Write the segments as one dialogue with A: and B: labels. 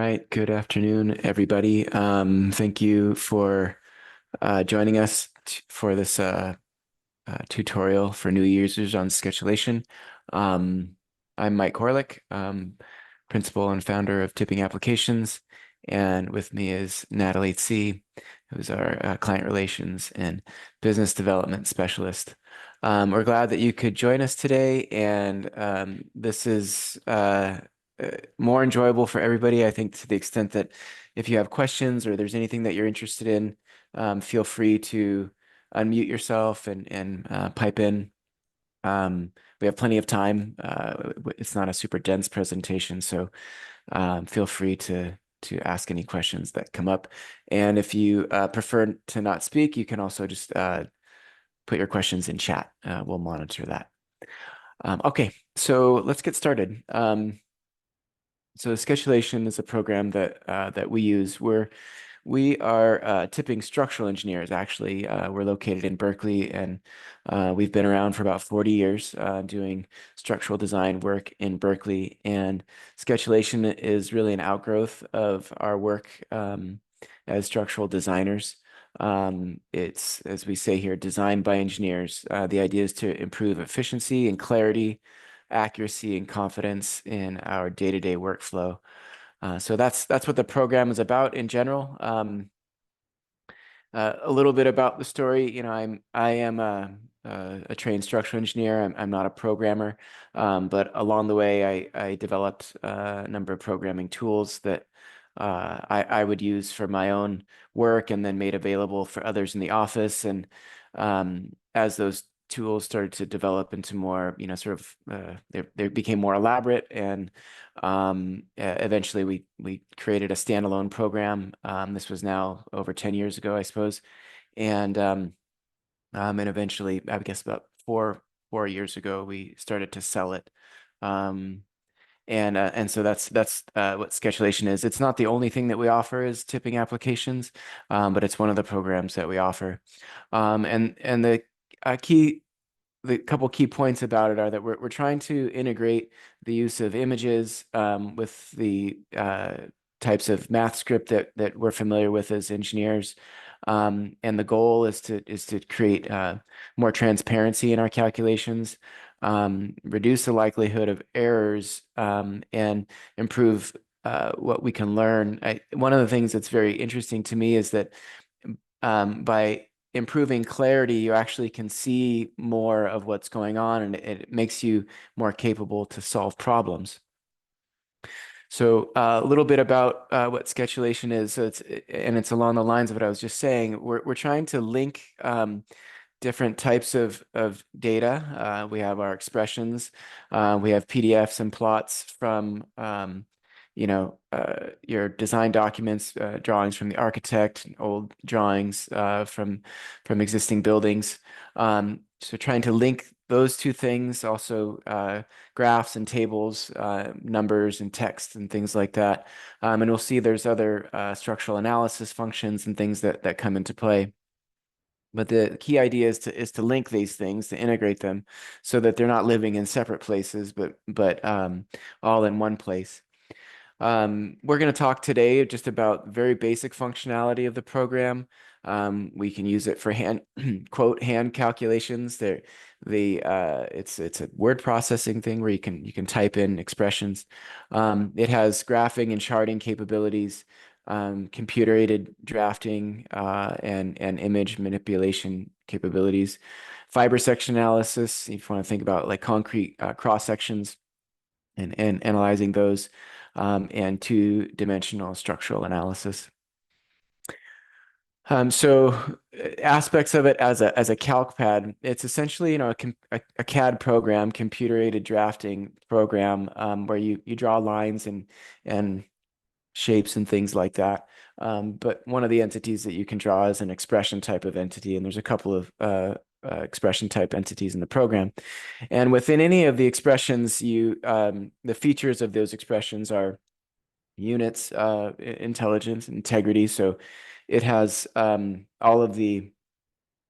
A: right, good afternoon, everybody. Thank you for joining us for this tutorial for new users on Sketchulation. I'm 𝗬𝗀𝗄𝗏, principal and founder of Tipping Applications, and with me is 𝗬𝗏𝗲𝗁𝗍, who's our client relations and business development specialist. We're glad that you could join us today, and this is more enjoyable for everybody, I think, to the extent that if you have questions or there's anything that you're interested in, feel free to unmute yourself and pipe in. We have plenty of time. It's not a super dense presentation, so feel free to ask any questions that come up. And if you prefer to not speak, you can also just put your questions in chat. We'll monitor that. Okay, so let's get started. So Sketchulation is a program that we use. We are tipping structural engineers, actually. We're located in Berkeley, and we've been around for about 40 years doing structural design work in Berkeley. And Sketchulation is really an outgrowth of our work as structural designers. It's, as we say here, designed by engineers. The idea is to improve efficiency and clarity, accuracy and confidence in our day-to-day workflow. So that's what the program is about in general. A little bit about the story. You know, I am a trained structural engineer. I'm not a programmer, but along the way, I developed a number of programming tools that I would use for my own work and then made available for others in the office. And as those tools started to develop into more, you know, sort of, they became more elaborate, and eventually we created a standalone program. This was now over 10 years ago, I suppose, and eventually, I guess about four years ago, we started to sell it. And so that's what Sketchulation is. It's not the only thing that we offer as tipping applications, but it's one of the programs that we offer. And the couple key points about it are that we're trying to integrate the use of images with the types of math script that we're familiar with as engineers. And the goal is to create more transparency in our calculations, reduce the likelihood of errors, and improve what we can learn. One of the things that's very interesting to me is that by improving clarity, you actually can see more of what's going on, and it makes you more capable to solve problems. So a little bit about what Sketchulation is. So it's along the lines of what I was just saying. We're trying to link different types of data. We have our expressions. We have PDFs and plots from you know, your design documents, drawings from the architect, old drawings from existing buildings. So trying to link those two things, also graphs and tables, numbers and text and things like that. And we'll see there's other structural analysis functions and things that come into play. But the key idea is to link these things, to integrate them, so that they're not living in separate places, but all in one place. We're going to talk today just about very basic functionality of the program. We can use it for hand calculations. It's a word processing thing where you can type in expressions. It has graphing and charting capabilities, computer-aided drafting, and image manipulation capabilities, fiber section analysis, if you want to think about like concrete cross sections and analyzing those, and two-dimensional structural analysis. So aspects of it as a calc pad, it's essentially, you know, a CAD program, computer-aided drafting program, where you draw lines and shapes and things like that. But one of the entities that you can draw is an expression type of entity, and there's a couple of expression type entities in the program. And within any of the expressions, the features of those expressions are units, intelligence, integrity. So it has all of the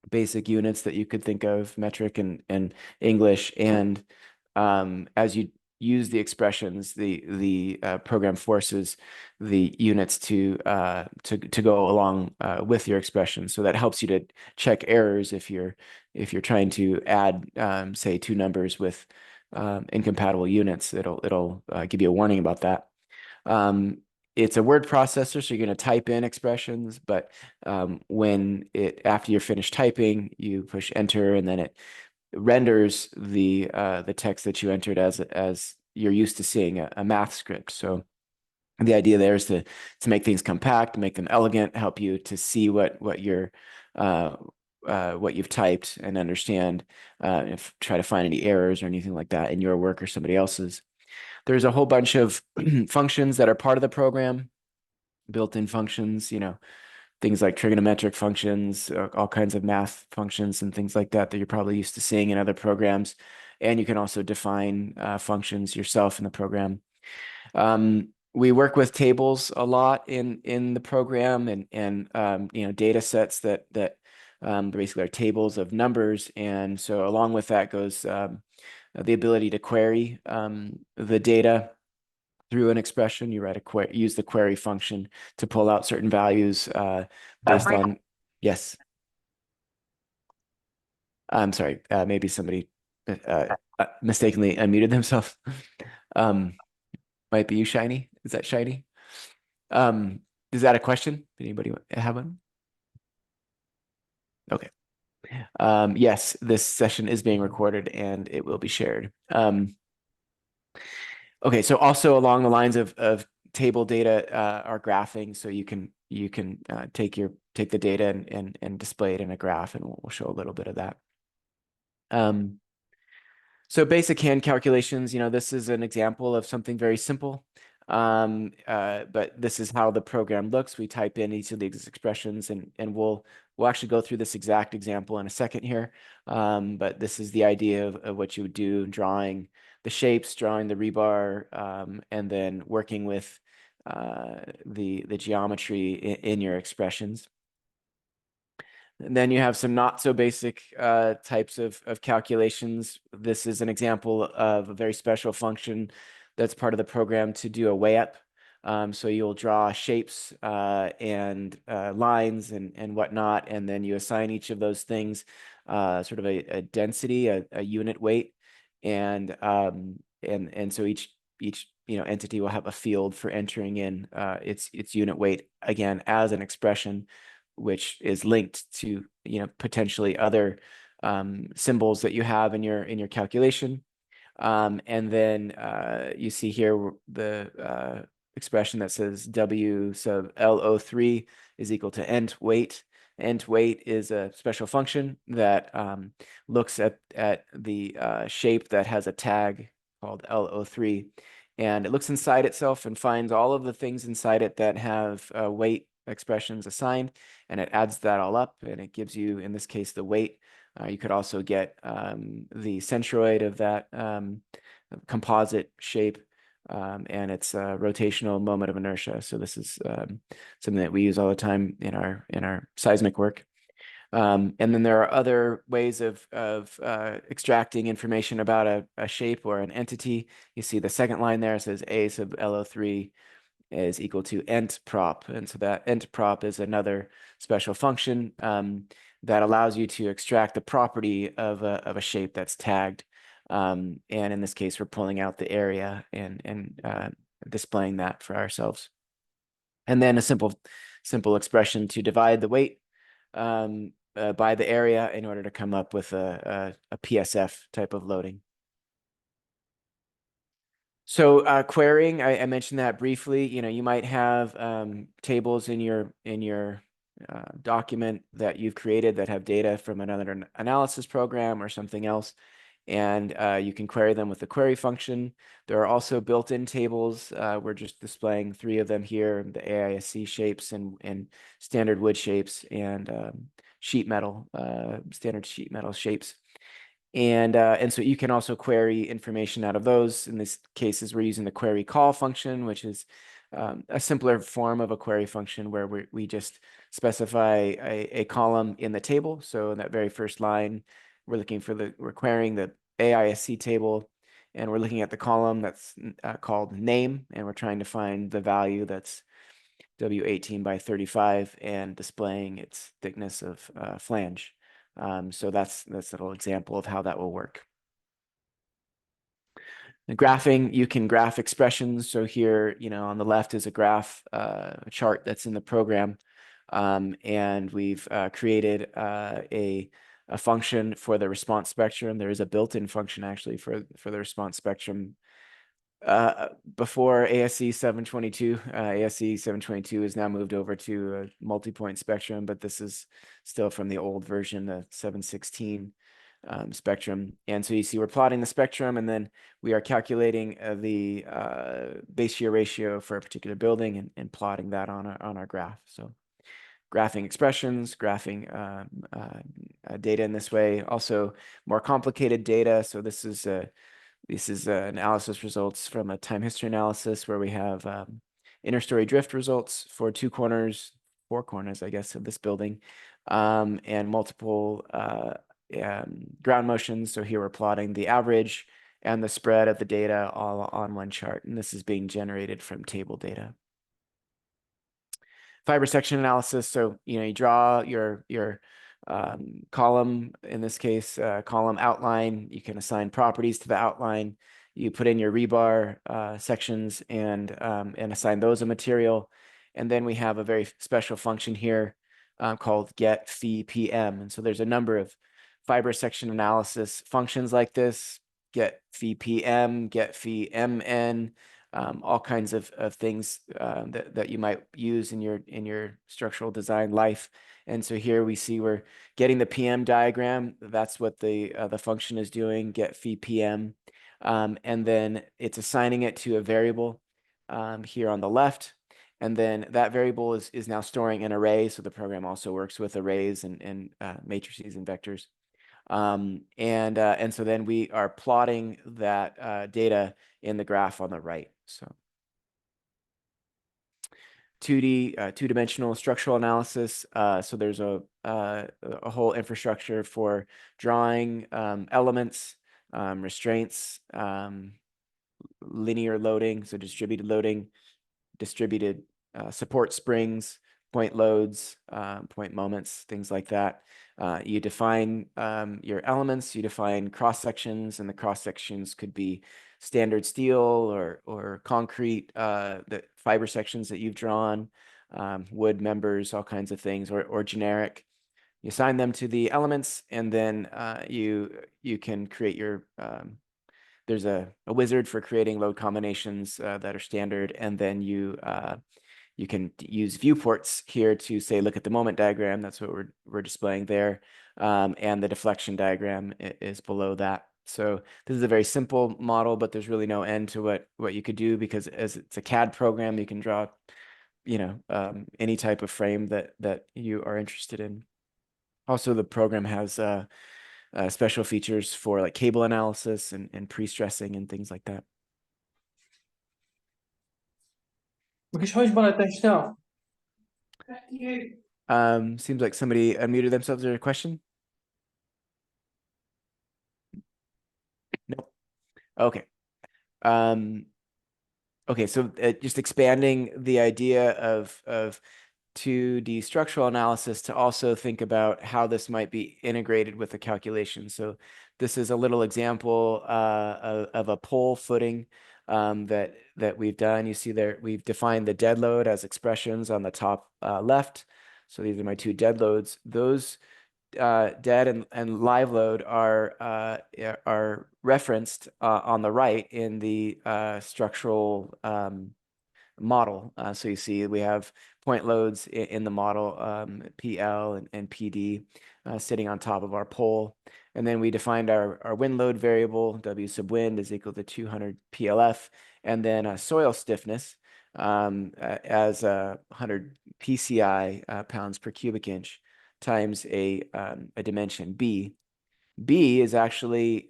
A: basic units that you could think of, metric and English. And as you use the expressions, the program forces the units to go along with your expression. So that helps you to check errors if you're trying to add, say, two numbers with incompatible units. It'll give you a warning about that. It's a word processor, so you're going to type in expressions, but after you're finished typing, you push enter, and then it renders the text that you entered as you're used to seeing a math script. So the idea there is to make things compact, make them elegant, help you to see what you've typed and understand, try to find any errors or anything like that in your work or somebody else's. There's a whole bunch of functions that are part of the program, built-in functions, things like trigonometric functions, all kinds of math functions and things like that you're probably used to seeing in other programs. And you can also define functions yourself in the program. We work with tables a lot in the program, and data sets that basically are tables of numbers. And so along with that goes the ability to query the data through an expression. You use the query function to pull out certain values based on, yes. I'm sorry, maybe somebody mistakenly unmuted themselves. Might be you, Shiny. Is that Shiny? Is that a question? Anybody have one? Okay. Yes, this session is being recorded and it will be shared. Okay, so also along the lines of table data are graphing, so you can take the data and display it in a graph, and we'll show a little bit of that. So basic hand calculations, this is an example of something very simple, but this is how the program looks. We type in each of these expressions, and we'll actually go through this exact example in a second here. But this is the idea of what you would do, drawing the shapes, drawing the rebar, and then working with the geometry in your expressions. And then you have some not so basic types of calculations. This is an example of a very special function that's part of the program to do a 𝗬𝗏. So you'll draw shapes and lines and whatnot, and then you assign each of those things sort of a density, a unit weight, and so each entity will have a field for entering in its unit weight, again, as an expression, which is linked to potentially other symbols that you have in your calculation. And then you see here the expression that says W sub LO3 is equal to int weight. Int weight is a special function that looks at the shape that has a tag called LO3, and it looks inside itself and finds all of the things inside it that have weight expressions assigned, and it adds that all up, and it gives you, in this case, the weight. You could also get the centroid of that composite shape, and its rotational moment of inertia. So this is something that we use all the time in our seismic work. And then there are other ways of extracting information about a shape or an entity. You see the second line there says A sub LO3 is equal to int_prop. And so that int_prop is another special function that allows you to extract the property of a shape that's tagged. And in this case, we're pulling out the area and displaying that for ourselves. And then a simple expression to divide the weight by the area in order to come up with a PSF type of loading. So querying, I mentioned that briefly. You might have tables in your document that you've created that have data from another analysis program or something else, and you can query them with the query function. There are also built-in tables. We're just displaying 3 of them here: the AISC shapes and standard wood shapes and sheet metal, standard sheet metal shapes. And so you can also query information out of those. In this cases, we're using the query call function, which is a simpler form of a query function where we just specify a column in the table. So in that very first line, we're querying the AISC table, and we're looking at the column that's called name, and we're trying to find the value that's W18/35 and displaying its thickness of flange. So that's a little example of how that will work. The graphing, you can graph expressions. So here, on the left is a graph chart that's in the program. And we've created a function for the response spectrum. There is a built-in function actually for the response spectrum. Before ASC 722, ASC 722 is now moved over to a multi-point spectrum, but this is still from the old version, the 716 spectrum. And so you see we're plotting the spectrum, and then we are calculating the base shear ratio for a particular building and plotting that on our graph. So graphing expressions, graphing data in this way. Also more complicated data. So this is analysis results from a time history analysis where we have inner-story drift results for four corners, I guess, of this building, and multiple ground motions. So here we're plotting the average and the spread of the data all on one chart, and this is being generated from table data. Fiber section analysis. So you draw your column, in this case, column outline. You can assign properties to the outline. You put in your rebar sections and assign those a material. And then we have a very special function here called 𝗂𝘃𝗶𝗵. And so there's a number of fiber section analysis functions like this: 𝗂𝘃𝗶𝗵, 𝗂𝘃𝗶𝗵𝑛, all kinds of things that you might use in your structural design life. And so here we see we're getting the PM diagram. That's what the function is doing, 𝗂𝘃𝗶𝗵. And then it's assigning it to a variable here on the left. And then that variable is now storing an array. So the program also works with arrays and matrices and vectors. And so then we are plotting that data in the graph on the right. So 2D, two-dimensional structural analysis. So there's a whole infrastructure for drawing elements, restraints, linear loading, so distributed loading, distributed support springs, point loads, point moments, things like that. You define your elements, you define cross sections, and the cross sections could be standard steel or concrete, the fiber sections that you've drawn, wood members, all kinds of things, or generic. You assign them to the elements, and then you can create your there's a wizard for creating load combinations that are standard, and then you can use viewports here to say, look at the moment diagram. That's what we're displaying there. And the deflection diagram is below that. So this is a very simple model, but there's really no end to what you could do, because as it's a CAD program, you can draw, any type of frame that you are interested in. Also, the program has special features for like cable analysis and pre-stressing and things like that. Seems like somebody unmuted themselves. Is there a question? No. Okay. Okay, so just expanding the idea of 2D structural analysis to also think about how this might be integrated with the calculation. So this is a little example of a pole footing that we've done. You see there, we've defined the dead load as expressions on the top left. So these are my two dead loads. Those dead and live load are referenced on the right in the structural model. So you see we have point loads in the model, PL and PD sitting on top of our pole. And then we defined our wind load variable, W sub wind is equal to 200 PLF, and then soil stiffness as 100 PCI, pounds per cubic inch, times a dimension B. B is actually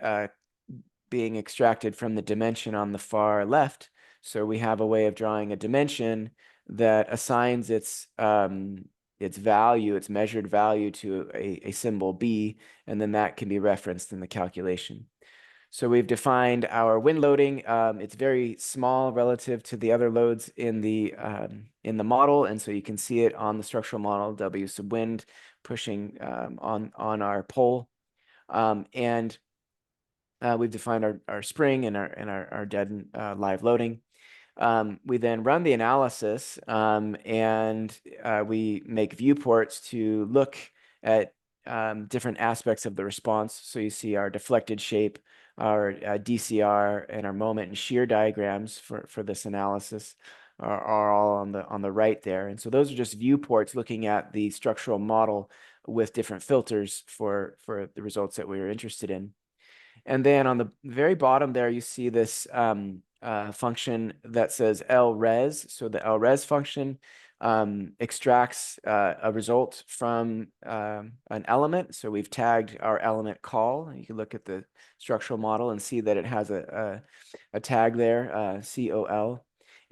A: being extracted from the dimension on the far left. So we have a way of drawing a dimension that assigns its value, its measured value, to a symbol B, and then that can be referenced in the calculation. So we've defined our wind loading. It's very small relative to the other loads in the model, and so you can see it on the structural model W sub wind pushing on our pole, and we've defined our spring and our dead live loading. We then run the analysis, and we make viewports to look at different aspects of the response. So you see our deflected shape, our DCR, and our moment and shear diagrams for this analysis are all on the right there. And so those are just viewports looking at the structural model with different filters for the results that we were interested in. And then on the very bottom there, you see this function that says 𝗂𝑟𝑒𝑠. So the 𝗂𝑟𝑒𝑠 function extracts a result from an element. So we've tagged our element call. You can look at the structural model and see that it has a tag there, COL.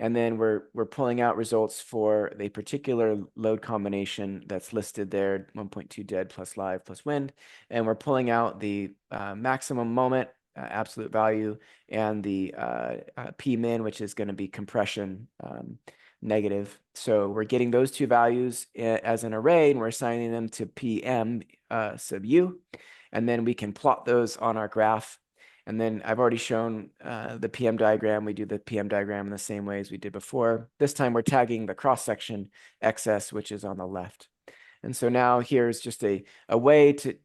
A: And then we're pulling out results for the particular load combination that's listed there, 1.2 dead plus live plus wind. And we're pulling out the maximum moment, absolute value, and the P-min, which is going to be compression negative. So we're getting those two values as an array, and we're assigning them to PM sub U. And then we can plot those on our graph. And then I've already shown the PM diagram. We do the PM diagram in the same way as we did before. This time we're tagging the cross-section XS, which is on the left. And so now here's just a way to,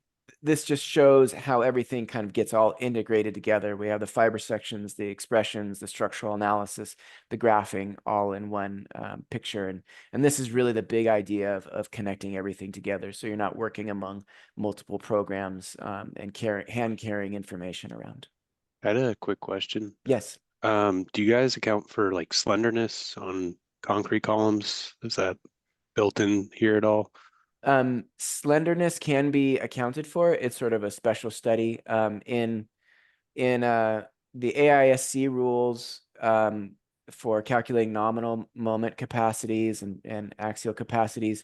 A: this just shows how everything kind of gets all integrated together. We have the fiber sections, the expressions, the structural analysis, the graphing all in one picture. And this is really the big idea of connecting everything together. So you're not working among multiple programs and hand carrying information around.
B: I had a quick question.
A: Yes.
B: Do you guys account for like slenderness on concrete columns? Is that built in here at all?
A: Slenderness can be accounted for. It's sort of a special study. In the AISC rules for calculating nominal moment capacities and axial capacities,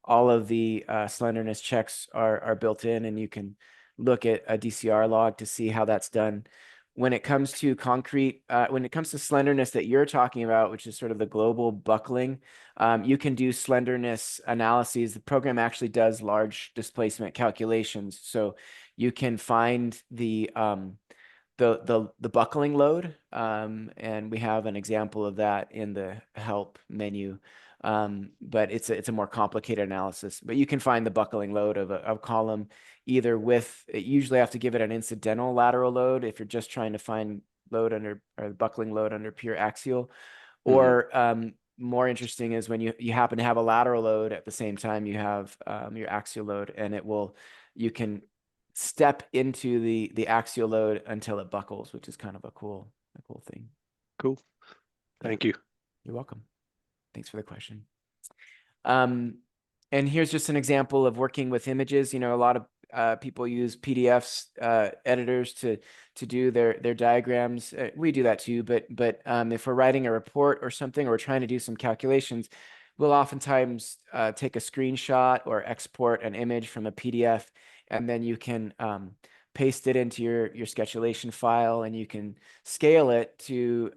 A: all of the slenderness checks are built in, and you can look at a DCR log to see how that's done. When it comes to concrete, when it comes to slenderness that you're talking about, which is sort of the global buckling, you can do slenderness analyses. The program actually does large displacement calculations, so you can find the buckling load, and we have an example of that in the help menu. But it's a more complicated analysis. But you can find the buckling load of a column either with, you usually have to give it an incidental lateral load if you're just trying to find load under, or buckling load under pure axial, or more interesting is when you happen to have a lateral load at the same time you have your axial load, and you can step into the axial load until it buckles, which is kind of a cool thing.
B: Cool. Thank you.
A: You're welcome. Thanks for the question. And here's just an example of working with images. You know, a lot of people use PDFs editors to do their diagrams. We do that too, but if we're writing a report or something, or we're trying to do some calculations, we'll oftentimes take a screenshot or export an image from a PDF, and then you can paste it into your Sketchulation file, and you can scale it to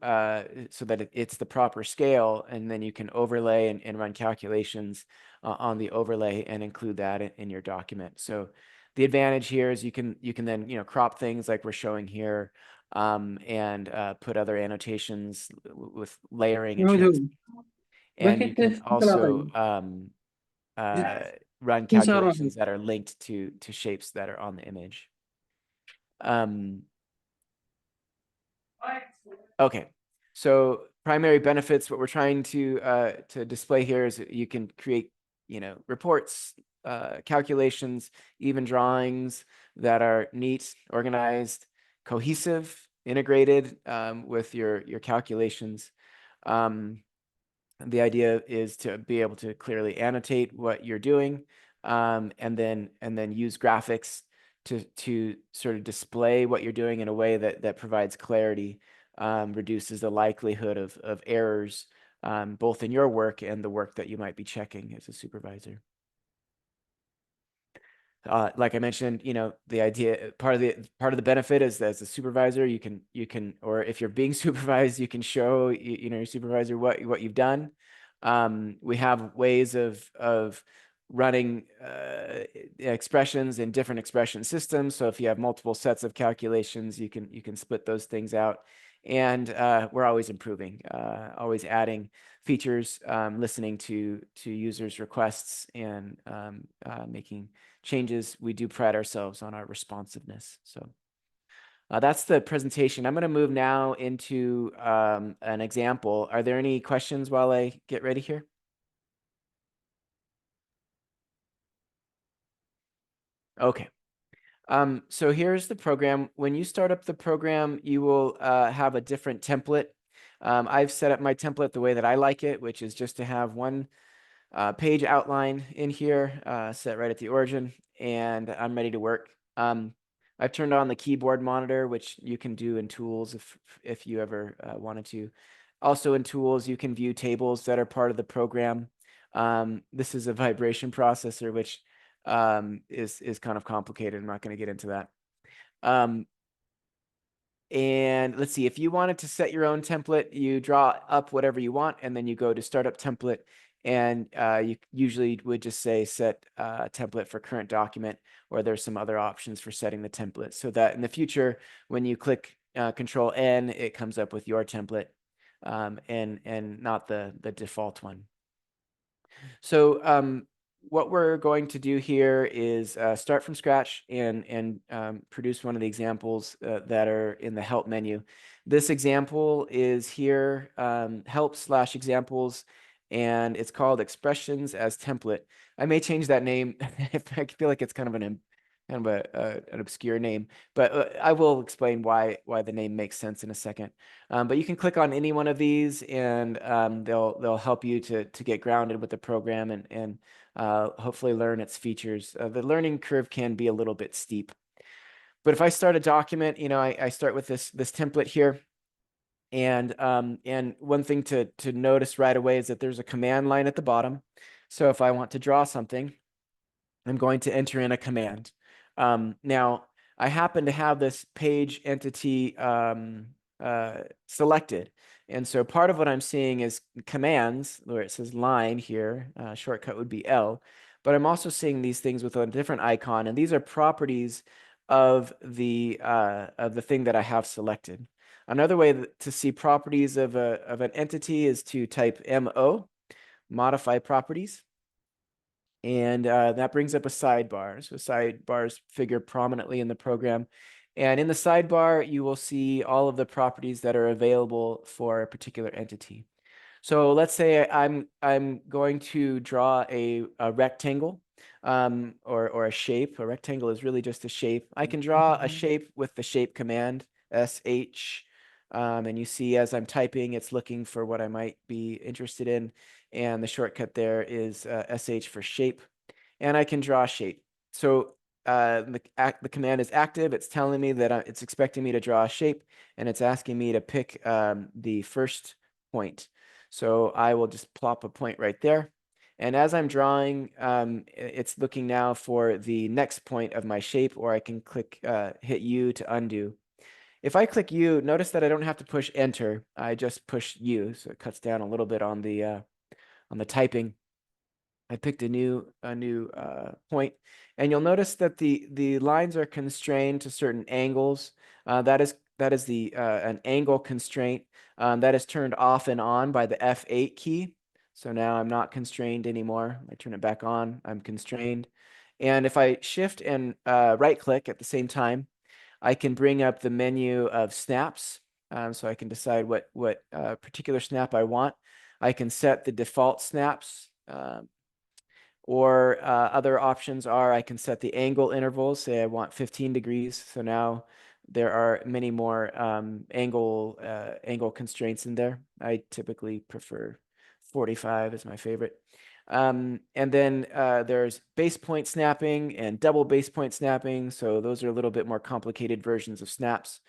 A: so that it's the proper scale, and then you can overlay and run calculations on the overlay and include that in your document. So the advantage here is you can then crop things like we're showing here, and put other annotations with layering and transparency. And you can also run calculations that are linked to shapes that are on the image. Okay, so primary benefits, what we're trying to display here is you can create, reports, calculations, even drawings that are neat, organized, cohesive, integrated with your calculations. The idea is to be able to clearly annotate what you're doing, and then use graphics to sort of display what you're doing in a way that provides clarity, reduces the likelihood of errors, both in your work and the work that you might be checking as a supervisor. Like I mentioned, the idea part of the benefit is that as a supervisor, you can, or if you're being supervised, you can show your supervisor what you've done. We have ways of running expressions in different expression systems. So if you have multiple sets of calculations, you can split those things out. And we're always improving, always adding features, listening to users' requests, and making changes. We do pride ourselves on our responsiveness. So that's the presentation. I'm going to move now into an example. Are there any questions while I get ready here? Okay. So here's the program. When you start up the program, you will have a different template. I've set up my template the way that I like it, which is just to have one page outline in here, set right at the origin, and I'm ready to work. I've turned on the keyboard monitor, which you can do in Tools if you ever wanted to. Also in Tools, you can view tables that are part of the program. This is a vibration processor, which is kind of complicated. I'm not going to get into that. And let's see, if you wanted to set your own template, you draw up whatever you want, and then you go to Startup Template, and you usually would just say set template for current document, or there's some other options for setting the template, so that in the future, when you click Control N, it comes up with your template, and not the default one. So what we're going to do here is start from scratch and produce one of the examples that are in the help menu. This example is here, help/examples, and it's called expressions as template. I may change that name if I feel like it's kind of an obscure name, but I will explain why the name makes sense in a second. But you can click on any one of these, and they'll help you to get grounded with the program and hopefully learn its features. The learning curve can be a little bit steep, but if I start a document, I start with this template here. And one thing to notice right away is that there's a command line at the bottom. So if I want to draw something, I'm going to enter in a command. Now, I happen to have this page entity selected. And so part of what I'm seeing is commands, where it says line here, shortcut would be L. But I'm also seeing these things with a different icon. And these are properties of the thing that I have selected. Another way to see properties of an entity is to type MO, modify properties. And that brings up a sidebar. So sidebars figure prominently in the program. And in the sidebar, you will see all of the properties that are available for a particular entity. So let's say I'm going to draw a rectangle or a shape. A rectangle is really just a shape. I can draw a shape with the shape command, SH. And you see as I'm typing, it's looking for what I might be interested in. And the shortcut there is SH for shape. And I can draw a shape. So the command is active. It's telling me that it's expecting me to draw a shape, and it's asking me to pick the first point. So I will just plop a point right there. And as I'm drawing, it's looking now for the next point of my shape, or I can click hit U to undo. If I click U, notice that I don't have to push enter. I just push U, so it cuts down a little bit on the typing. I picked a new point, and you'll notice that the lines are constrained to certain angles. That is an angle constraint that is turned off and on by the F8 key. So now I'm not constrained anymore. I turn it back on, I'm constrained. And if I shift and right click at the same time, I can bring up the menu of snaps. So I can decide what particular snap I want. I can set the default snaps. Or other options are I can set the angle intervals. Say I want 15 degrees. So now there are many more angle constraints in there. I typically prefer 45 is my favorite. And then there's base point snapping and double base point snapping. So those are a little bit more complicated versions of snaps.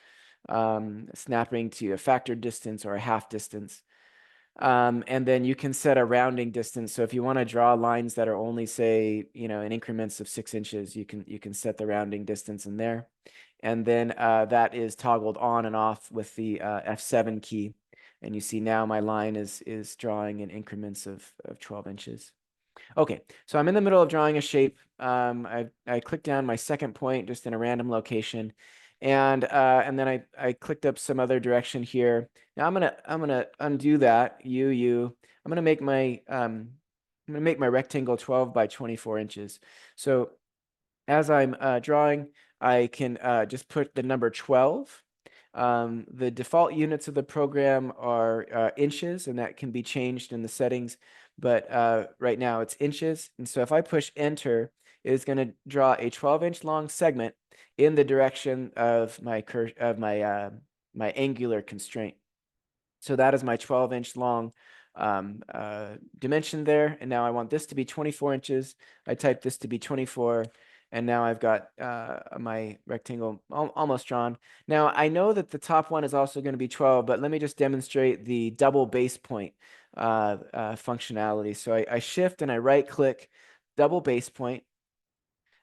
A: Snapping to a factor distance or a half distance. And then you can set a rounding distance. So if you want to draw lines that are only, say, in increments of 6 inches, you can set the rounding distance in there. And then that is toggled on and off with the F7 key. And you see now my line is drawing in increments of 12 inches. Okay, so I'm in the middle of drawing a shape. I clicked down my second point just in a random location, and then I clicked up some other direction here. Now I'm gonna undo that. I'm gonna make my rectangle 12 by 24 inches. So as I'm drawing, I can just put the number 12. The default units of the program are inches, and that can be changed in the settings. But right now it's inches. And so if I push enter, it is going to draw a 12-inch long segment in the direction of my my angular constraint. So that is my 12-inch long dimension there. And now I want this to be 24 inches. I type this to be 24. And now I've got my rectangle almost drawn. Now I know that the top one is also going to be 12, but let me just demonstrate the double base point functionality. So I shift and I right click double base point.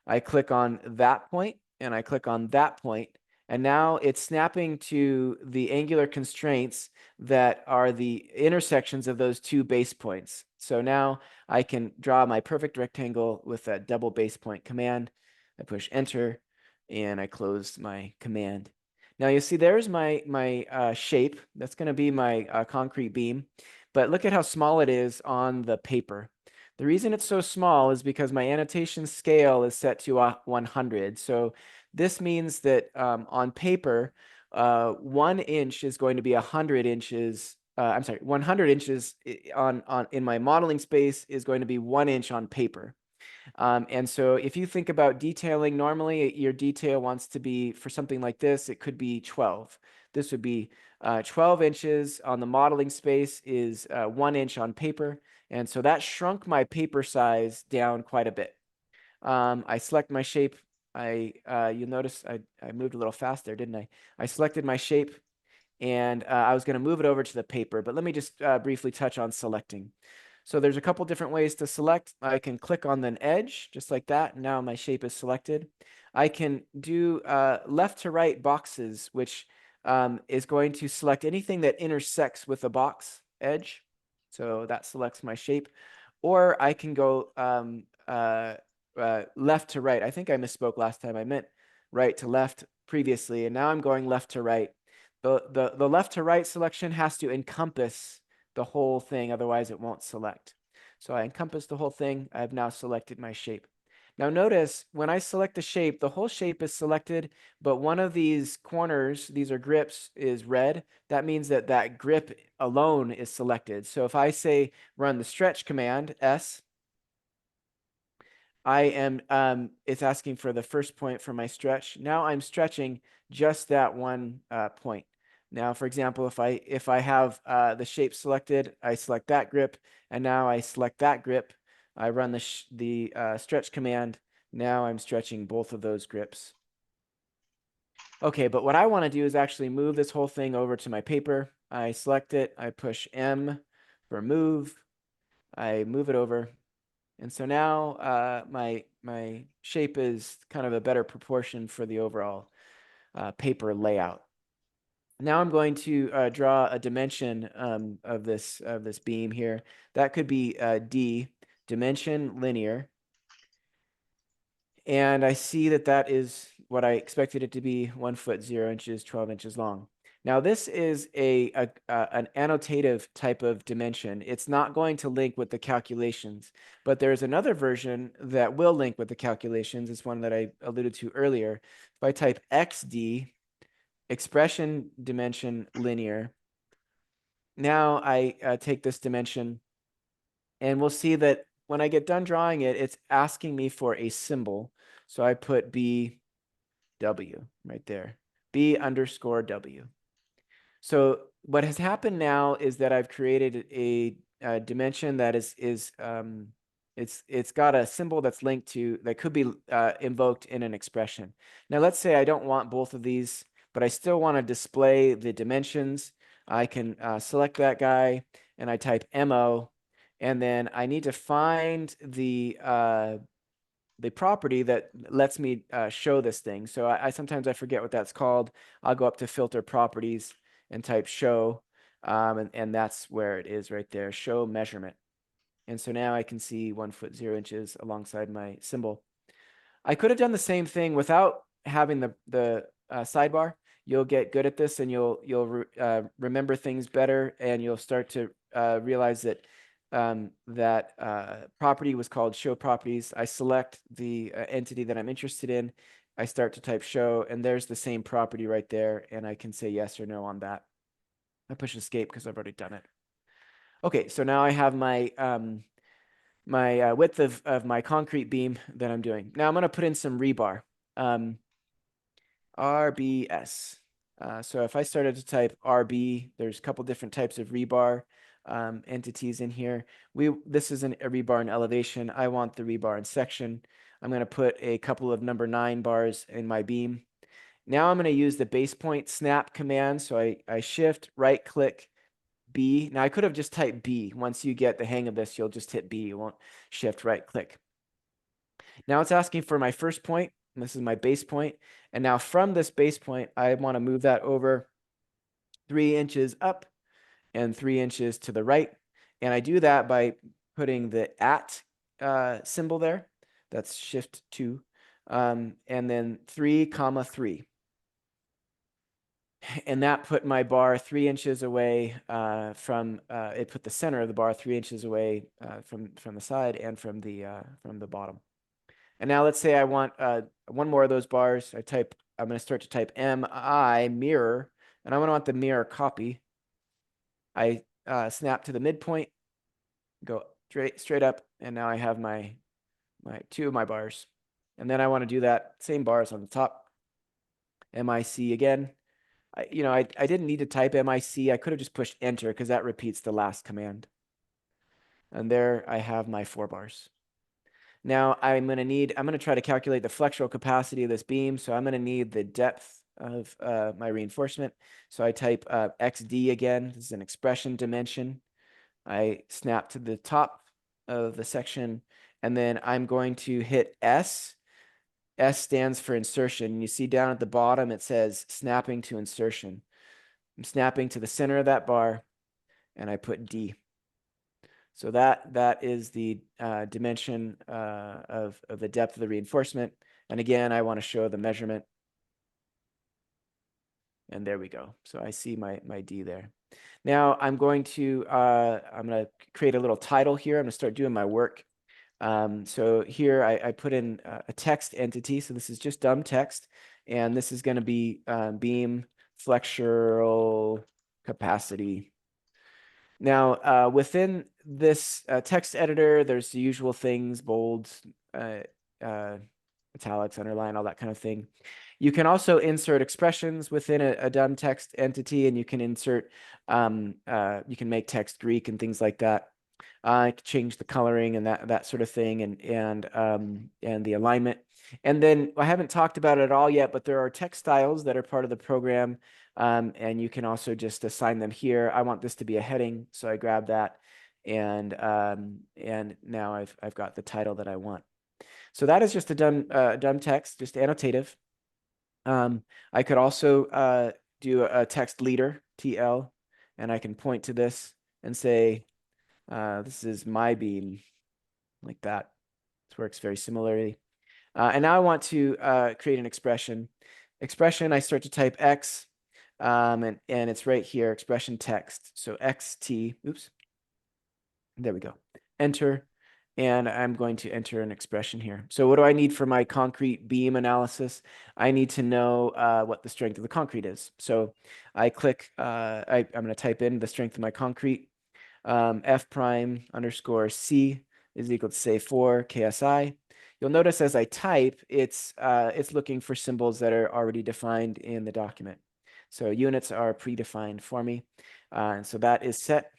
A: I click on that point and I click on that point. And now it's snapping to the angular constraints that are the intersections of those two base points. So now I can draw my perfect rectangle with that double base point command. I push enter and I close my command. Now you see there's my shape. That's going to be my concrete beam. But look at how small it is on the paper. The reason it's so small is because my annotation scale is set to 100. So this means that on paper, 1 inch is going to be 100 inches. I'm sorry, 100 inches in my modeling space is going to be 1 inch on paper. And so if you think about detailing, normally your detail wants to be, for something like this, it could be 12. This would be 12 inches on the modeling space is 1 inch on paper. And so that shrunk my paper size down quite a bit. I select my shape. You'll notice I moved a little fast there, didn't I? I selected my shape and I was going to move it over to the paper, but let me just briefly touch on selecting. So there's a couple different ways to select. I can click on an edge just like that. Now my shape is selected. I can do left to right boxes, which is going to select anything that intersects with a box edge. So that selects my shape. Or I can go left to right. I think I misspoke last time. I meant right to left previously, and now I'm going left to right. The left to right selection has to encompass the whole thing, otherwise it won't select. So I encompass the whole thing. I've now selected my shape. Now notice when I select the shape, the whole shape is selected, but one of these corners, these are grips, is red. That means that that grip alone is selected. So if I say run the stretch command, S, I am, it's asking for the first point for my stretch. Now I'm stretching just that one point. Now, for example, if I have the shape selected, I select that grip, and now I select that grip. I run the stretch command. Now I'm stretching both of those grips. Okay, but what I want to do is actually move this whole thing over to my paper. I select it. I push M for move. I move it over. And so now my shape is kind of a better proportion for the overall paper layout. Now I'm going to draw a dimension of this beam here. That could be D, dimension linear. And I see that that is what I expected it to be, 1 foot 0 inches, 12 inches long. Now this is an annotative type of dimension. It's not going to link with the calculations, but there's another version that will link with the calculations. It's one that I alluded to earlier. If I type XD, expression dimension linear, now I take this dimension and we'll see that when I get done drawing it, it's asking me for a symbol. So I put BW right there, B_W. So what has happened now is that I've created a dimension that it's got a symbol that's linked to, that could be invoked in an expression. Now let's say I don't want both of these, but I still want to display the dimensions. I can select that guy and I type MO, and then I need to find the property that lets me show this thing. So I sometimes I forget what that's called. I'll go up to filter properties and type show, and that's where it is right there, show measurement. And so now I can see 1 foot 0 inches alongside my symbol. I could have done the same thing without having the sidebar. You'll get good at this, and you'll remember things better, and you'll start to realize that property was called show properties. I select the entity that I'm interested in. I start to type show, and there's the same property right there, and I can say yes or no on that. I push escape because I've already done it. Okay, so now I have my my width of my concrete beam that I'm doing. Now I'm going to put in some rebar. RBS. So if I started to type RB, there's a couple different types of rebar entities in here. This is a rebar in elevation. I want the rebar in section. I'm going to put a couple of number 9 bars in my beam. Now I'm going to use the base point snap command. So I shift, right click, B. Now I could have just typed B. Once you get the hang of this, you'll just hit B. You won't shift, right click. Now it's asking for my first point. And this is my base point. And now from this base point, I want to move that over 3 inches up and 3 inches to the right. And I do that by putting the at symbol there. That's shift 2. And then 3, 3. And that put my bar 3 inches away from, it put the center of the bar 3 inches away from the side and from the bottom. And now let's say I want one more of those bars. I'm going to start to type MI mirror, and I'm going to want the mirror copy. I snap to the midpoint, go straight up, and now I have my 2 of my bars. And then I want to do that same bars on the top. MIC again. I didn't need to type MIC. I could have just pushed enter because that repeats the last command. And there I have my 4 bars. Now I'm going to try to calculate the flexural capacity of this beam. So I'm going to need the depth of my reinforcement. So I type XD again. This is an expression dimension. I snap to the top of the section, and then I'm going to hit S. S stands for insertion. You see down at the bottom, it says snapping to insertion. I'm snapping to the center of that bar, and I put D. So that is the dimension of the depth of the reinforcement. And again, I want to show the measurement. And there we go. So I see my D there. Now I'm going to create a little title here. I'm going to start doing my work. So here I put in a text entity. So this is just dumb text. And this is going to be beam flexural capacity. Now, within this text editor, there's the usual things, bold, italics, underline, all that kind of thing. You can also insert expressions within a dumb text entity, and you can insert, you can make text Greek and things like that. Change the coloring and that sort of thing, and the alignment. And then I haven't talked about it at all yet, but there are text styles that are part of the program. And you can also just assign them here. I want this to be a heading, so I grab that, and now I've got the title that I want. So that is just a dumb text, just annotative. I could also do a text leader, TL, and I can point to this and say, this is my beam, like that. This works very similarly. And now I want to create an expression. Expression, I start to type X. And it's right here, expression text. So XT, oops, there we go. Enter, and I'm going to enter an expression here. So what do I need for my concrete beam analysis? I need to know what the strength of the concrete is. So I click, I'm going to type in the strength of my concrete. F'_C is equal to, say, 4 KSI. You'll notice as I type, it's looking for symbols that are already defined in the document. So units are predefined for me. And so that is set.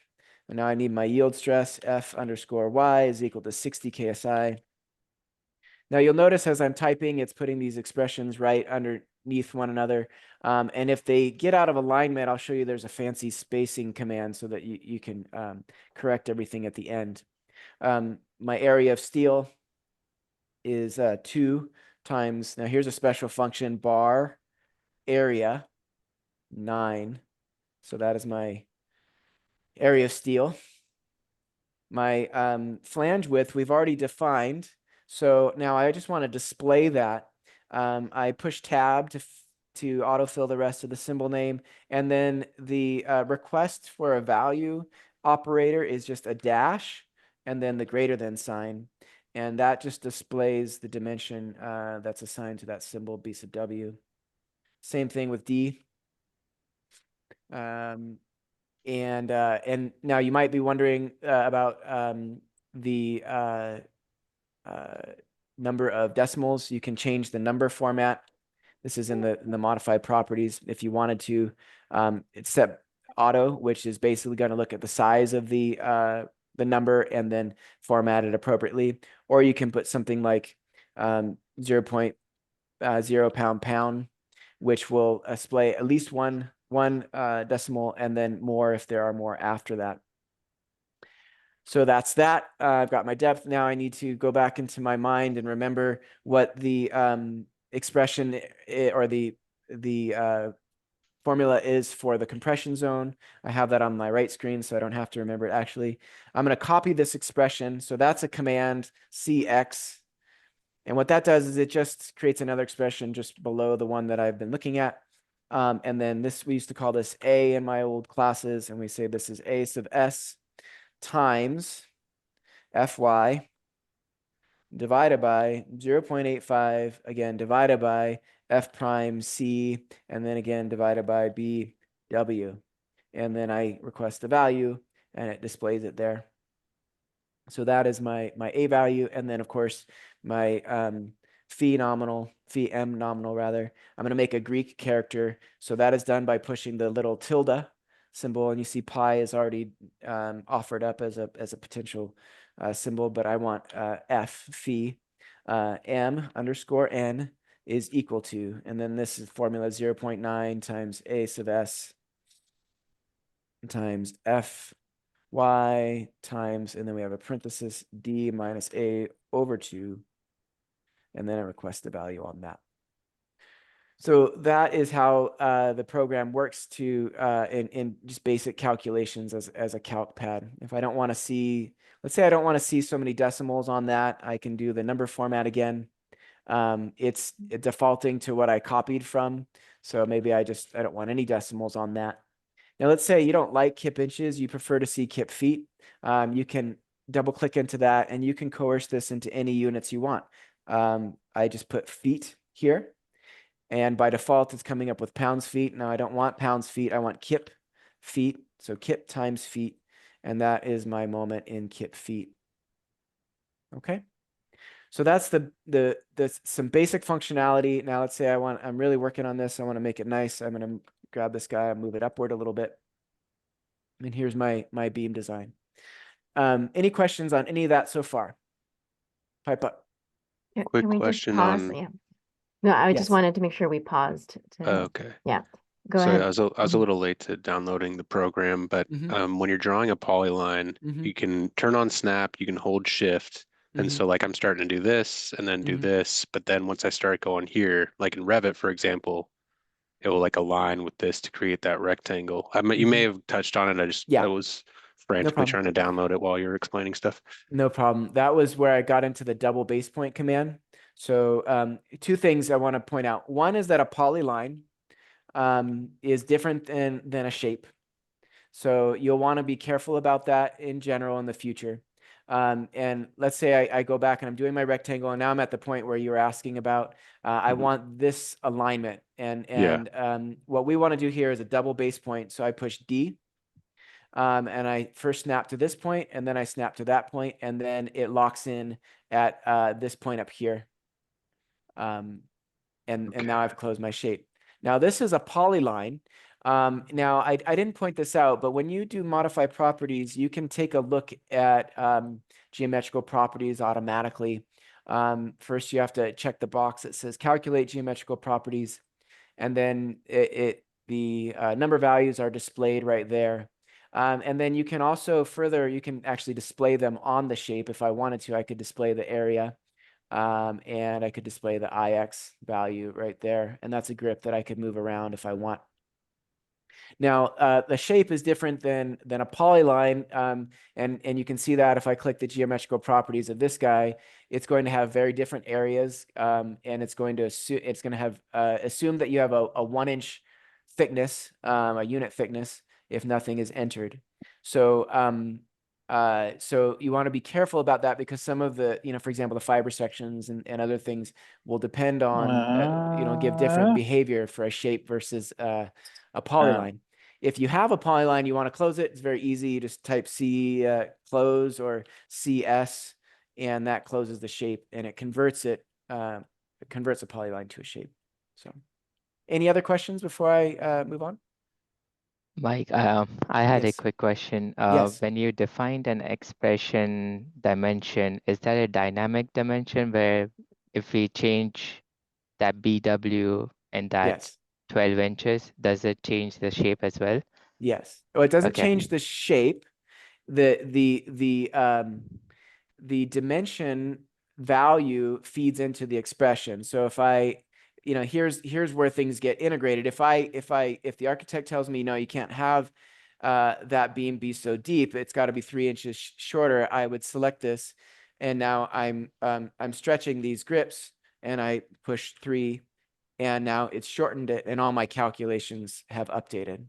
A: And now I need my yield stress, F_Y is equal to 60 KSI. Now you'll notice as I'm typing, it's putting these expressions right underneath underneath one another. And if they get out of alignment, I'll show you there's a fancy spacing command so that you can correct everything at the end. My area of steel is 2 times, now here's a special function, bar area 9. So that is my area of steel. My flange width we've already defined. So now I just want to display that. I push tab to autofill the rest of the symbol name. And then the request for a value operator is just a dash and then the greater than sign. And that just displays the dimension that's assigned to that symbol, B sub W. Same thing with D. And now you might be wondering about the number of decimals. You can change the number format. This is in the modified properties. If you wanted to, it's set auto, which is basically going to look at the size of the number and then format it appropriately. Or you can put something like 0.0 pound, which will display at least one decimal and then more if there are more after that. So that's that. I've got my depth. Now I need to go back into my mind and remember what the expression or the formula is for the compression zone. I have that on my right screen, so I don't have to remember it actually. I'm going to copy this expression. So that's a command CX. And what that does is it just creates another expression just below the one that I've been looking at. And then this, we used to call this A in my old classes, and we say this is A sub S times Fy divided by 0.85, again, divided by F prime C, and then again, divided by BW. And then I request the value, and it displays it there. So that is my A value. And then, of course, my phi m nominal rather. I'm going to make a Greek character. So that is done by pushing the little tilde symbol. And you see pi is already offered up as a potential symbol, but I want F phi m underscore n is equal to, and then this is formula 0.9 times A sub S times F y times, and then we have a parenthesis d minus a over 2, and then I request the value on that. So that is how the program works to in just basic calculations as a calc pad. If I don't want to see, let's say I don't want to see so many decimals on that, I can do the number format again. It's defaulting to what I copied from, so maybe I don't want any decimals on that. Now, let's say you don't like kip inches, you prefer to see kip feet. You can double click into that and you can coerce this into any units you want. I just put feet here, and by default, it's coming up with pounds feet. Now, I don't want pounds feet, I want kip feet. So kip times feet, and that is my moment in kip feet. Okay. So that's the some basic functionality. Now, let's say I'm really working on this. I want to make it nice. I'm going to grab this guy and move it upward a little bit. And here's my beam design. Any questions on any of that so far? Pipe up.
B: Quick
C: Can we
B: question
C: just pause?
B: on.
C: Yeah. No, I
A: Yes.
C: just wanted to make sure we paused.
B: Okay.
C: Yeah. Go
B: So
C: ahead.
B: I was a little late to downloading the program, but when you're drawing a polyline, you can turn on snap, you can hold shift. And so like I'm starting to do this and then do this, but then once I start going here, like in Revit, for example, it will like align with this to create that rectangle. You may have touched on it. I was frantically trying to download it while you were explaining stuff.
A: No problem. That was where I got into the double base point command. So 2 things I want to point out. One is that a polyline is different than a shape. So you'll want to be careful about that in general in the future. And let's say I go back and I'm doing my rectangle, and now I'm at the point where you were asking about, I want this alignment. And what we want to do here is a double base point. So I push D, and I first snap to this point, and then I snap to that point, and then it locks in at this point up here. And now I've closed my shape. Now this is a polyline. Now I didn't point this out, but when you do modify properties, you can take a look at geometrical properties automatically. First, you have to check the box that says calculate geometrical properties. and then the number values are displayed right there. And then you can also you can actually display them on the shape. If I wanted to, I could display the area, and I could display the IX value right there. And that's a grip that I could move around if I want. Now, the shape is different than a polyline, and you can see that if I click the geometrical properties of this guy, it's going to have very different areas, and it's going to assume that you have a 1-inch thickness, a unit thickness, if nothing is entered. So so you want to be careful about that, because some of the, for example, the fiber sections and other things will depend on, give different behavior for a shape versus a polyline. If you have a polyline, you want to close it. It's very easy. You just type close or CS, and that closes the shape, and it converts a polyline to a shape. So, any other questions before I move on?
D: Mike, I had a
A: Yes.
D: quick question.
A: Yes.
D: When you defined an expression dimension, is that a dynamic dimension where if we change that BW and that
A: Yes.
D: 12 inches, does it change the shape as well?
A: Yes. Well, it doesn't
D: Okay.
A: change the shape. The dimension value feeds into the expression. So if I, here's where things get integrated. If the architect tells me, no, you can't have that beam be so deep, it's got to be 3 inches shorter, I would select this, and now I'm stretching these grips, and I push 3, and now it's shortened it, and all my calculations have updated.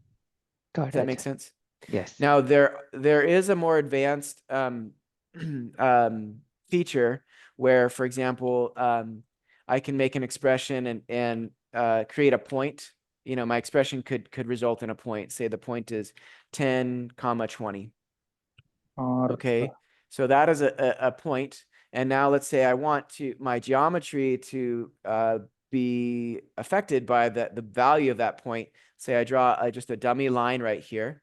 A: Does that make sense?
D: Yes.
A: Now there is a more advanced feature where, for example, I can make an expression and create a point. My expression could result in a point. Say the point is 10,20. Okay, so that is a point. And now let's say I want my geometry to be affected by the value of that point. Say I draw just a dummy line right here,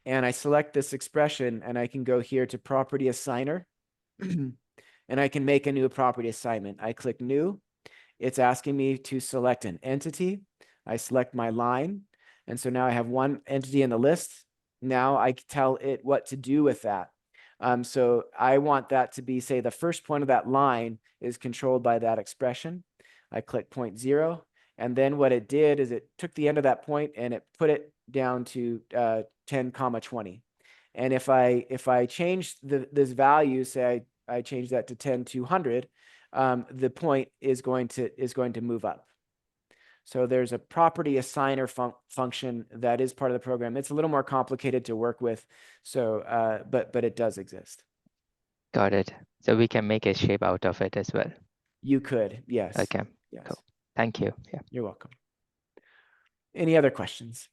A: and I select this expression, and I can go here to property assigner, and I can make a new property assignment. I click new. It's asking me to select an entity. I select my line. And so now I have one entity in the list. Now I tell it what to do with that. So I want that to be, say, the first point of that line is controlled by that expression. I click 0.0. And then what it did is it took the end of that point and it put it down to 10,20. And if I change this value, say I change that to 10,200, the point is going to move up. So there's a property assigner function that is part of the program. It's a little more complicated to work with, so but it does exist.
D: Got it. So we can make a shape out of it as well.
A: You could, yes.
D: Okay.
A: Yes.
D: Cool. Thank you. Yeah.
A: You're welcome. Any other questions?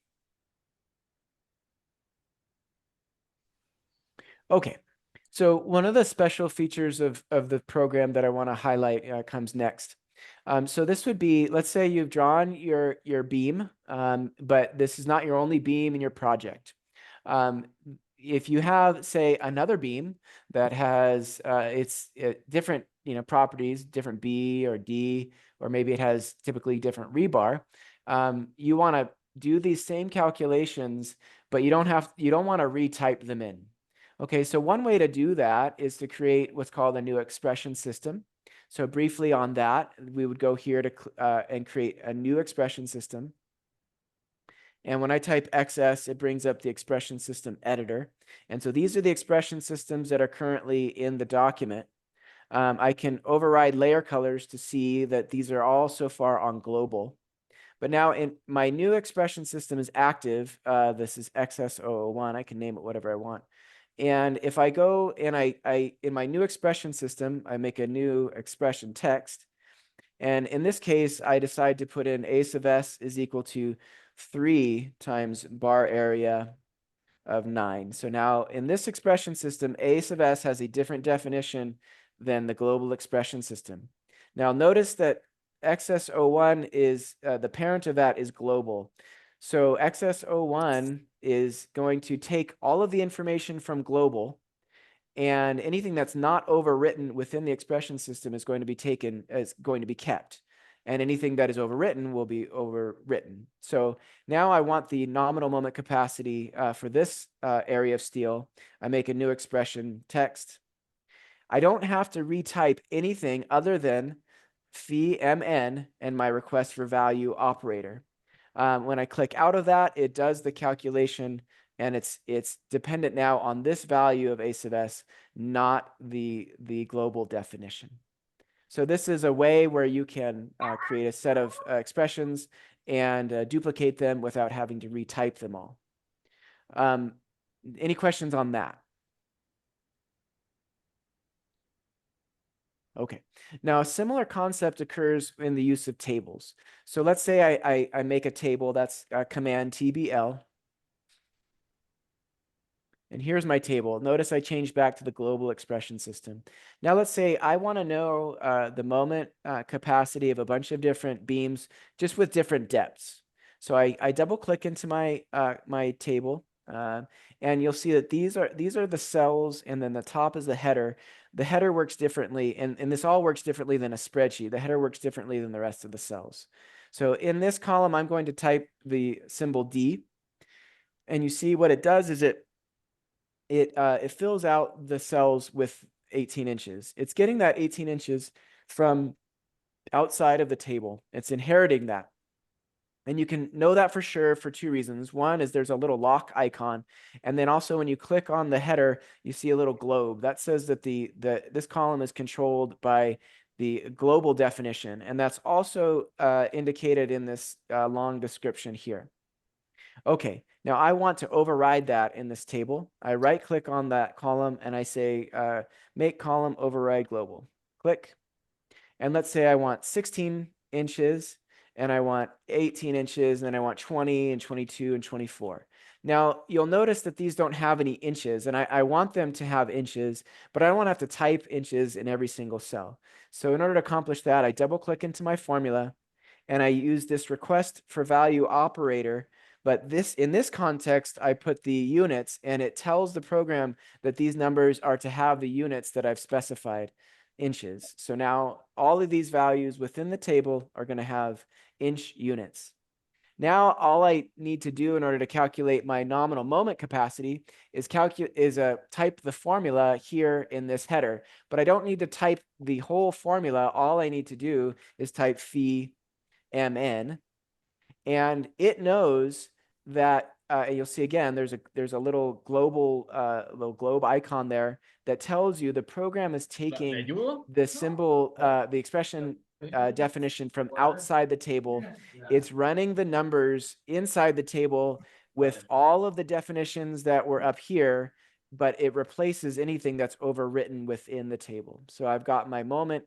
A: Okay. So one of the special features of the program that I want to highlight comes next. So this would be, let's say you've drawn your beam, but this is not your only beam in your project. If you have, say, another beam that has different properties, different B or D, or maybe it has typically different rebar, you want to do these same calculations, but you don't want to retype them in. Okay, so one way to do that is to create what's called a new expression system. So briefly on that, we would go here to and create a new expression system. And when I type XS, it brings up the expression system editor. And so these are the expression systems that are currently in the document. I can override layer colors to see that these are all so far on global. But now in my new expression system is active. This is XS001. I can name it whatever I want. And if I go and I in my new expression system, I make a new expression text. And in this case, I decide to put in a sub s is equal to 3 times bar area of 9. So now in this expression system, a sub s has a different definition than the global expression system. Now notice that XS01 is, the parent of that is global. So XS01 is going to take all of the information from global, and anything that's not overwritten within the expression system is going to be kept. and anything that is overwritten will be overwritten. So now I want the nominal moment capacity for this area of steel. I make a new expression, text. I don't have to retype anything other than 𝜙_mn and my request for value operator. When I click out of that, it does the calculation, and it's dependent now on this value of a sub s, not the global definition. So this is a way where you can create a set of expressions and duplicate them without having to retype them all. Any questions on that? Okay. Now, a similar concept occurs in the use of tables. So let's say I make a table that's command TBL. And here's my table. Notice I changed back to the global expression system. Now let's say I want to know the moment capacity of a bunch of different beams just with different depths. So I double click into my my table, and you'll see that these are the cells, and then the top is the header. The header works differently, and this all works differently than a spreadsheet. The header works differently than the rest of the cells. So in this column, I'm going to type the symbol D, and you see what it does is it fills out the cells with 18 inches. It's getting that 18 inches from outside of the table. It's inheriting that. And you can know that for sure for two reasons. One is there's a little lock icon. And then also when you click on the header, you see a little globe. That says that this column is controlled by the global definition. And that's also indicated in this long description here. Okay, now I want to override that in this table. I right click on that column and I say, make column override global. Click. And let's say I want 16 inches and I want 18 inches and then I want 20 and 22 and 24. Now you'll notice that these don't have any inches, and I want them to have inches, but I don't want to have to type inches in every single cell. So in order to accomplish that, I double click into my formula and I use this request for value operator. But in this context, I put the units, and it tells the program that these numbers are to have the units that I've specified, inches. So now all of these values within the table are going to have inch units. Now all I need to do in order to calculate my nominal moment capacity is type the formula here in this header. But I don't need to type the whole formula. All I need to do is type 𝜙_mn. And it knows that you'll see again, there's a little globe icon there that tells you the program is taking the symbol, the expression definition from outside the table. It's running the numbers inside the table with all of the definitions that were up here, but it replaces anything that's overwritten within the table. So I've got my moment,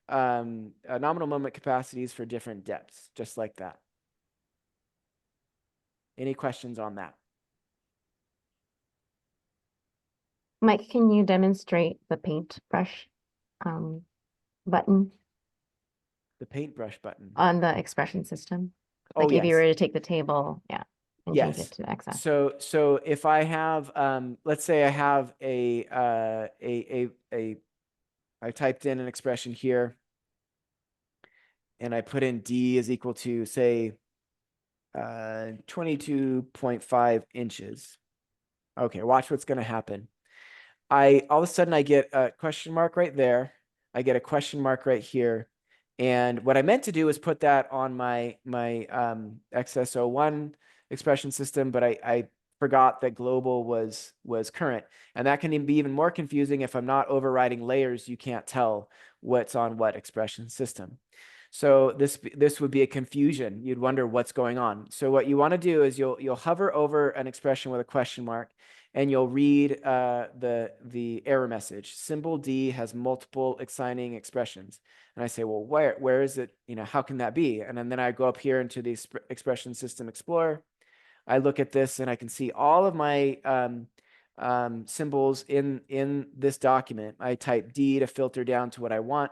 A: nominal moment capacities for different depths, just like that. Any questions on that?
C: Mike, can you demonstrate the paintbrush button
A: The paintbrush button
C: on the expression system?
A: Oh,
C: Like if you
A: yes.
C: were to take the table, yeah, and change
A: Yes.
C: it to XS.
A: So if I have, let's say I have I typed in an expression here, and I put in D is equal to, say, 22.5 inches. Okay, watch what's going to happen. All of a sudden I get a question mark right there. I get a question mark right here. And what I meant to do is put that on my XS01 expression system, but I forgot that global was current. And that can be even more confusing if I'm not overriding layers. You can't tell what's on what expression system. So this would be a confusion. You'd wonder what's going on. So what you want to do is you'll hover over an expression with a question mark, and you'll read the error message. Symbol D has multiple assigning expressions. And I say, well, where is it? How can that be? And then I go up here into the Expression System Explorer. I look at this and I can see all of my symbols in this document. I type D to filter down to what I want.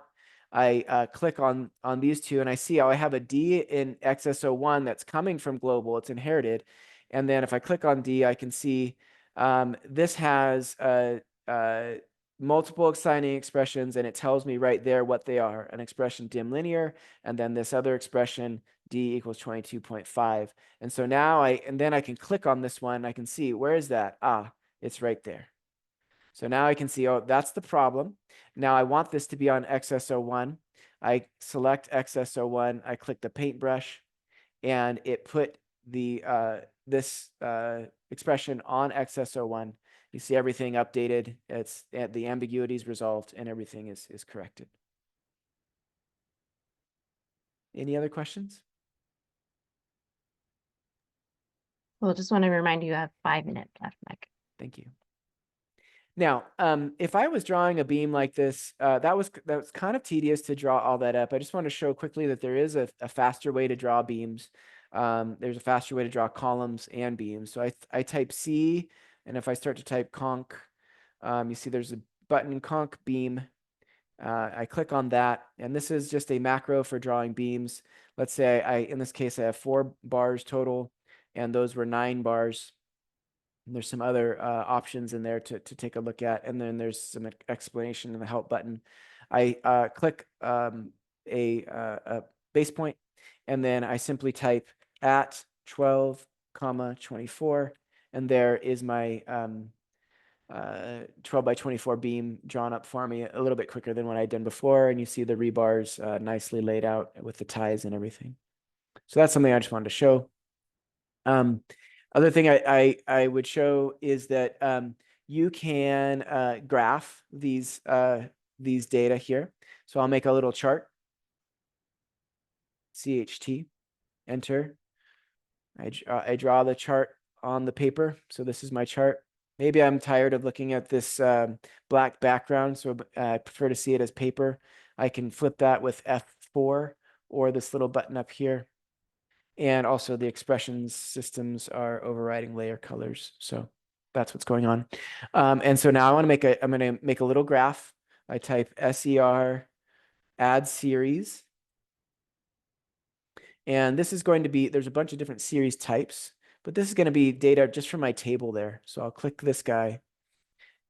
A: I click on these two and I see, I have a D in XS01 that's coming from global. It's inherited. And then if I click on D, I can see this has multiple assigning expressions, and it tells me right there what they are. An expression dim linear, and then this other expression d equals 22.5. And so now then I can click on this one. I can see, where is that? Ah, it's right there. So now I can see, oh, that's the problem. Now I want this to be on XSO1. I select XSO1. I click the paintbrush, and it put the this expression on XSO1. You see everything updated. It's the ambiguity is resolved, and everything is corrected. Any other questions?
C: Well, just want to remind you have 5 minutes left, Mike.
A: Thank you. Now, if I was drawing a beam like this, that was kind of tedious to draw all that up. I just want to show quickly that there is a faster way to draw beams. There's a faster way to draw columns and beams. So I type C, and if I start to type conc, you see there's a button conc beam. I click on that, and this is just a macro for drawing beams. Let's say in this case, I have 4 bars total, and those were 9 bars. And there's some other options in there to take a look at. And then there's some explanation in the help button. I click a base point, and then I simply type at 12,24. And there is my 12 by 24 beam drawn up for me a little bit quicker than what I'd done before. And you see the rebars nicely laid out with the ties and everything. So that's something I just wanted to show. Other thing I would show is that you can graph these data here. So I'll make a little chart. CHT, enter. I draw the chart on the paper. So this is my chart. Maybe I'm tired of looking at this black background, so I prefer to see it as paper. I can flip that with F4 or this little button up here. And also the expressions systems are overriding layer colors. So that's what's going on. And so now I'm going to make a little graph. I type SER add series. And this is going to be, there's a bunch of different series types, but this is going to be data just from my table there. So I'll click this guy,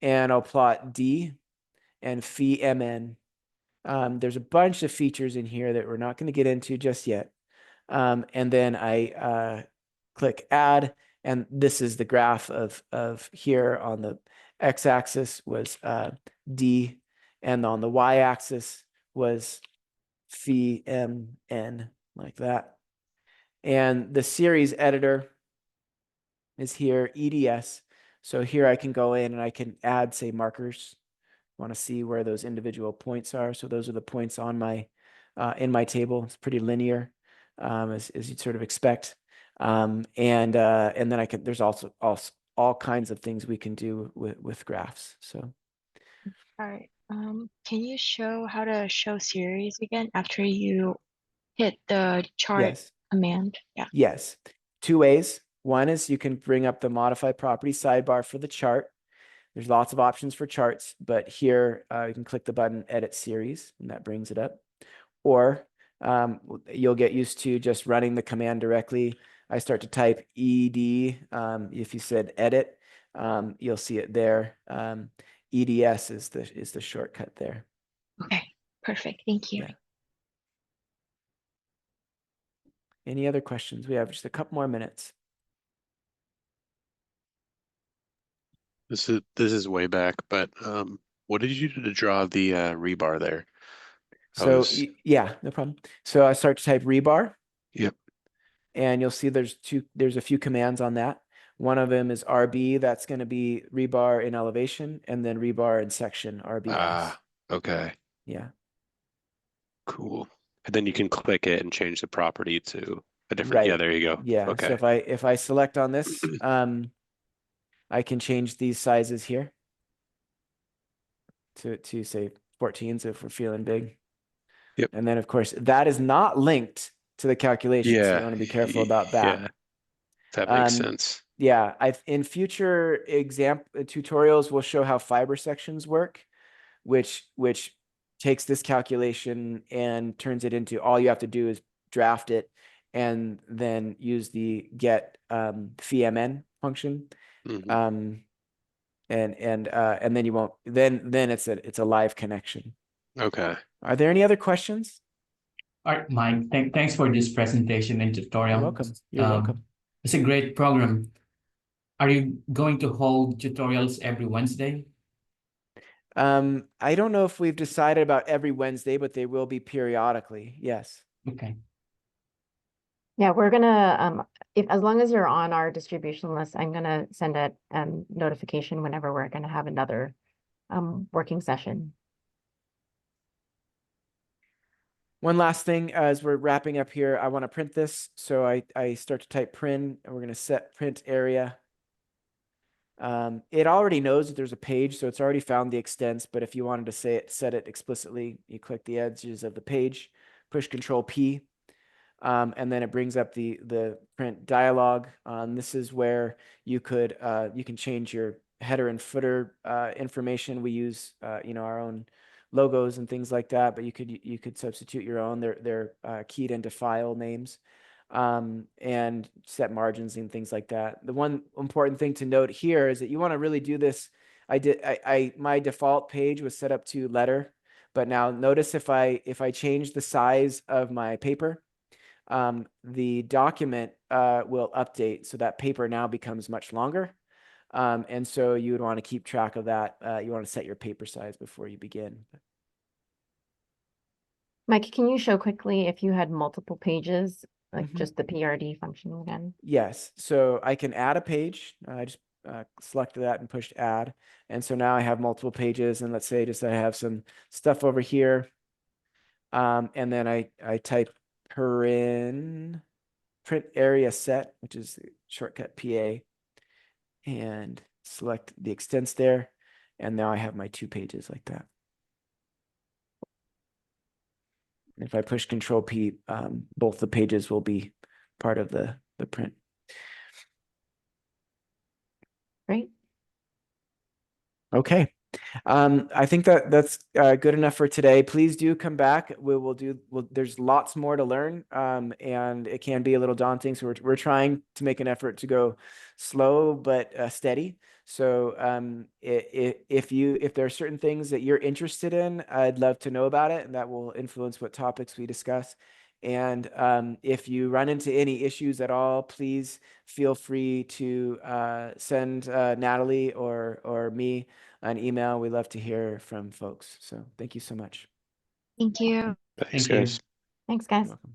A: and I'll plot D and 𝜙 MN. There's a bunch of features in here that we're not going to get into just yet. And then I click add, and this is the graph of here on the x-axis was D, and on the y-axis was 𝜙 MN, like that. And the series editor is here, EDS. So here I can go in and I can add, say, markers. Want to see where those individual points are. So those are the points on my in my table. It's pretty linear. As you'd sort of expect. And then I can, there's also all kinds of things we can do with graphs. So.
E: All right. Can you show how to show series again after you hit the chart command? Yeah.
A: Yes. 2 ways. One is you can bring up the modify property sidebar for the chart. There's lots of options for charts, but here you can click the button edit series, and that brings it up. Or you'll get used to just running the command directly. I start to type ED. If you said edit, you'll see it there. EDS is the shortcut there.
E: Okay, perfect. Thank you.
A: Yeah. Any other questions? We have just a couple more minutes.
B: This is way back, but what did you do to draw the rebar there?
A: So yeah, no problem. So I start to type rebar.
B: Yep.
A: And you'll see there's a few commands on that. One of them is RB. That's going to be rebar in elevation, and then rebar in section, RBS.
B: Ah, okay.
A: Yeah.
B: Cool. And then you can click it and change the property to a different.
A: Right.
B: Yeah, there you go.
A: Yeah.
B: Okay.
A: So if I select on this, I can change these sizes here to say 14s if we're feeling big.
B: Yep.
A: And then of course that is not linked to the calculation.
B: Yeah.
A: So you want to be careful about that.
B: Yeah. That makes sense.
A: Yeah. In future tutorials, we'll show how fiber sections work, which takes this calculation and turns it into, all you have to do is draft it and then use the get 𝜙 MN function.
B: Mm-hmm.
A: and then you won't. Then it's a live connection.
B: Okay.
A: Are there any other questions?
F: All right, Mike. Thanks for this presentation and tutorial.
A: You're welcome. You're welcome.
F: It's a great program. Are you going to hold tutorials every Wednesday?
A: I don't know if we've decided about every Wednesday, but they will be periodically. Yes.
F: Okay.
C: Yeah, we're gonna, as long as you're on our distribution list, I'm gonna send a notification whenever we're gonna have another working session.
A: One last thing as we're wrapping up here, I want to print this. So I start to type print, and we're going to set print area. It already knows that there's a page, so it's already found the extents. But if you wanted to set it explicitly, you click the edges of the page, push Control P, and then it brings up the print dialog. This is where you can change your header and footer information. We use our own logos and things like that, but you could substitute your own. They're keyed into file names, and set margins and things like that. The one important thing to note here is that you want to really do this. My default page was set up to letter, but now notice if I change the size of my paper, the document will update, so that paper now becomes much longer. And so you would want to keep track of that. You want to set your paper size before you begin.
C: Mike, can you show quickly if you had multiple pages, like just the PRD function again?
A: Yes. So I can add a page. I just selected that and pushed add. And so now I have multiple pages. And let's say I have some stuff over here. And then I type print area set, which is the shortcut PA, and select the extents there. And now I have my 2 pages like that. If I push Control P, both the pages will be part of the print.
C: Great.
A: Okay. I think that's good enough for today. Please do come back. There's lots more to learn, and it can be a little daunting. So we're trying to make an effort to go slow but steady. So if there are certain things that you're interested in, I'd love to know about it, and that will influence what topics we discuss. And if you run into any issues at all, please feel free to send Natalie or me an email. We love to hear from folks. So thank you so much.
E: Thank you.
B: Thanks,
F: Thank you.
B: guys.
C: Thanks, guys.
A: You're welcome.